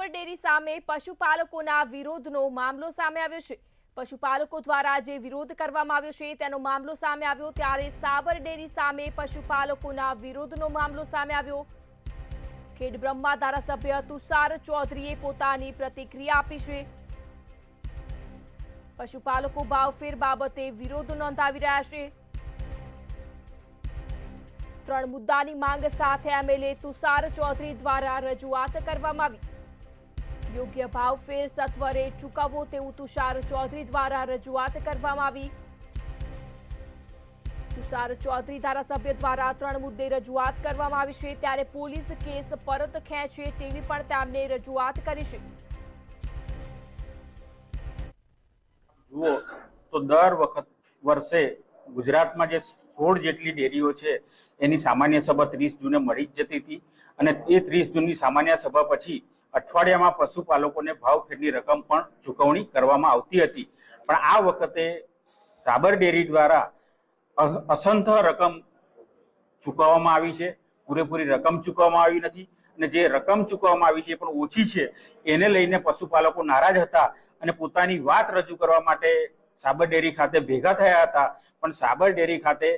Dairy સામે પશુપાલકોના વિરોધનો મામલો સામે આવ્યો છે। પશુપાલકો દ્વારા જે વિરોધ કરવામાં આવ્યો છે તેનો મામલો સામે આવ્યો, ત્યારે સાબર ડેરી સામે પશુપાલકોના વિરોધનો મામલો સામે આવ્યો। ખેડબ્રહ્મા ધારાસભ્ય તુષાર ચૌધરીએ પોતાની પ્રતિક્રિયા આપી છે। પશુપાલકો ભાવફેર બાબતે વિરોધ નોંધાવી રહ્યા છે। 3 મુદ્દાની માંગ સાથે એમએલએ તુષાર ચૌધરી દ્વારા રજૂઆત કરવામાં આવી। યોગ્ય ભાવફેર સત્વરે ચૂકવવો તેવું તુષાર ચૌધરી દ્વારા રજૂઆત કરવામાં આવી। તુષાર ચૌધરી ધારાસભ્ય દ્વારા 3 મુદ્દે રજૂઆત કરવામાં આવી છે, ત્યારે પોલીસ કેસ પરત ખેંચે તેવી પણ તેમણે રજૂઆત કરી છે। જુઓ તો દર વર્ષે ગુજરાતમાં જે 16 જેટલી ડેરીઓ છે એની સામાન્ય સભા 30 જૂને મળી જ જતી હતી, અને એ 30 જૂનની સામાન્ય સભા પછી અઠવાડિયામાં પશુપાલકોને ભાવફેરની રકમ પણ ચૂકવણી કરવામાં આવતી હતી। પણ આ વખતે સાબર ડેરી દ્વારા અસંખ્ય રકમ ચૂકવવામાં આવી છે, પૂરેપૂરી રકમ ચૂકવવામાં આવી નથી, અને જે રકમ ચૂકવવામાં આવી છે એ પણ ઓછી છે। એને લઈને પશુપાલકો નારાજ હતા અને પોતાની વાત રજૂ કરવા માટે સાબર ડેરી ખાતે ભેગા થયા હતા, પણ સાબર ડેરી ખાતે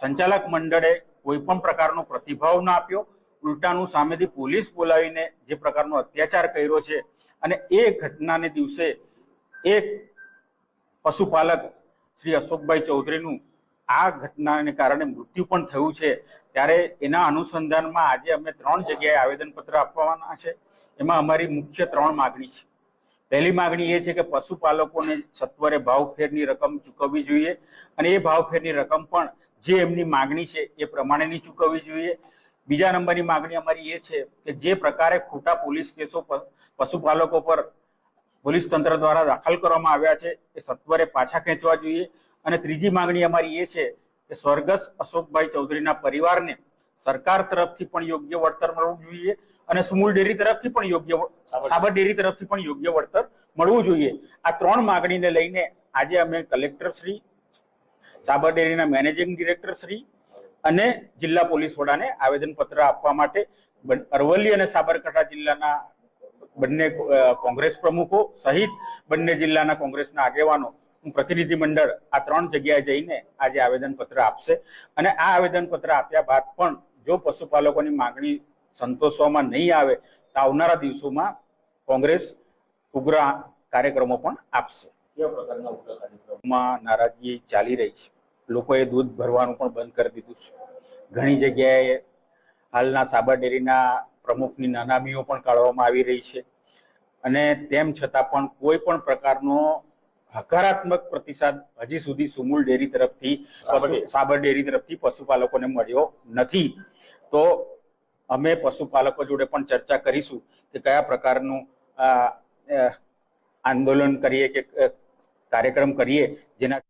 સંચાલક મંડળે કોઈ પણ પ્રકારનો પ્રતિભાવ ના આપ્યો। ઉલટાનું સામેથી પોલીસ બોલાવીને જે પ્રકારનો અત્યાચાર કર્યો છે, અને એ ઘટનાને દિવસે એક પશુપાલક શ્રી અશોકભાઈ ચૌધરીનું આ ઘટનાને કારણે મૃત્યુ પણ થયું છે। ત્યારે એના અનુસંધાનમાં આજે અમે 3 જગ્યાએ આવેદનપત્ર આપવાના છે। એમાં અમારી મુખ્ય 3 માગણી છે। પહેલી માગણી એ છે કે પશુપાલકોને સત્વરે ભાવફેરની રકમ ચૂકવવી જોઈએ, અને એ ભાવફેરની રકમ પણ જે એમની માગણી છે એ પ્રમાણેની ચૂકવવી જોઈએ। બીજા નંબરની માગણી અમારી એ છે કે જે પ્રકારે ખોટા પોલીસ કેસો પશુપાલકો પર પોલીસ તંત્ર દ્વારા દાખલ કરવામાં આવ્યા છે એ સત્વરે પાછા ખેંચવા જોઈએ। અને ત્રીજી માગણી અમારી એ છે કે સ્વર્ગસ્થ અશોકભાઈ ચૌધરીના પરિવારને સરકાર તરફથી પણ યોગ્ય વળતર મળવું જોઈએ, અને સુમૂલ ડેરી તરફથી પણ સાબર ડેરી તરફથી પણ યોગ્ય વળતર મળવું જોઈએ। આ 3 માગણીને લઈને આજે અમે કલેક્ટર શ્રી, સાબર ડેરીના મેનેજિંગ ડિરેક્ટર શ્રી અને જિલ્લા પોલીસ વડાને આવેદનપત્ર આપવા માટે અરવલ્લી અને સાબરકાંઠા જિલ્લાના બંને કોંગ્રેસ પ્રમુખો સહિત બંને જિલ્લાના કોંગ્રેસના આગેવાનો પ્રતિનિધિ મંડળ આ 3 જગ્યાએ જઈને આજે આવેદનપત્ર આપશે। અને આ આવેદનપત્ર આપ્યા બાદ પણ જો પશુપાલકોની માંગણી સંતોષવામાં નહીં આવે તો આવનારા દિવસોમાં કોંગ્રેસ ઉગ્ર કાર્યક્રમો પણ આપશે। કેવા પ્રકારના ઉગ્ર કાર્યક્રમોમાં નારાજગી ચાલી રહી છે, લોકોએ દૂધ ભરવાનું પણ બંધ કરી દીધું છે। ઘણી જગ્યાએ હાલના સાબર ડેરીના પ્રમુખની નાનામીઓ પણ કાઢવામાં આવી રહી છે, અને તેમ છતાં પણ કોઈ પણ પ્રકારનો હકારાત્મક પ્રતિસાદ હજી સુધી સુમૂલ ડેરી તરફથી, સાબર ડેરી તરફથી પશુપાલકોને મળ્યો નથી। તો અમે પશુપાલકો જોડે પણ ચર્ચા કરીશું કે કયા પ્રકારનું આંદોલન કરીએ કે કાર્યક્રમ કરીએ જેના